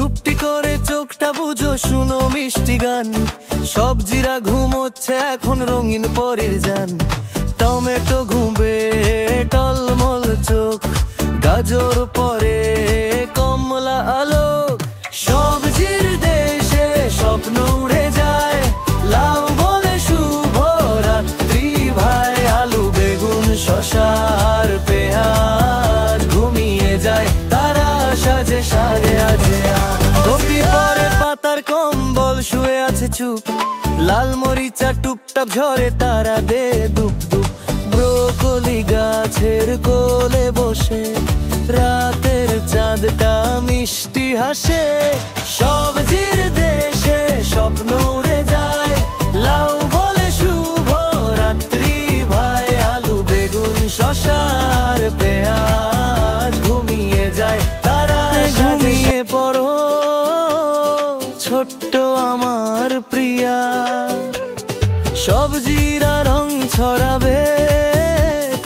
চুপটি করে চোখটা বুঝো, শুনো মিষ্টি গান। সবজিরা ঘুমোচ্ছে এখন রঙিন পরীর যান। টমেটো ঘুমবে টলমল চোখ, গাজর পরে কমলা আলো। সবজির দেশে স্বপ্ন উড়ে যায়, লাউ বলে শুভ রাত্রি ভাই। আলু বেগুন শশার পেঁয়াজ ঘুমিয়ে যায়, তারা সাজে সাজে আছে। টুপি পরে পাতার কম্বল শুয়ে আছে চুপ, লাল মরিচা টুপটাপ ঝরে তারা দে দুপ দুপ। ব্রোকলি গাছের কোলে বসে রাতের চাঁদটা মিষ্টি হাসে। সবজির দেশে স্বপ্ন উড়ে যায়, লাউ বলে শুভ রাত্রি ভাই। আলু বেগুন শশার পেঁয়াজ ঘুমিয়ে যায়, তারা ঘুমিয়ে পড়ো ছোট্ট আমার প্রিয়া। সবজিরা রং ছড়াবে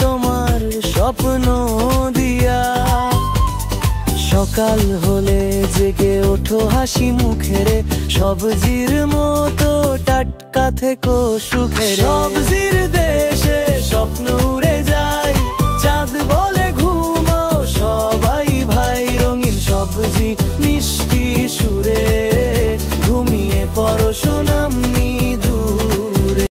তোমার স্বপ্ন দিয়া। সকাল হলে জেগে ওঠো হাসি মুখেরে, সবজির মতো টাটকা থেকো সুখেরে। সবজির দেশে স্বপ্ন উড়ে যায়, চাঁদ বলে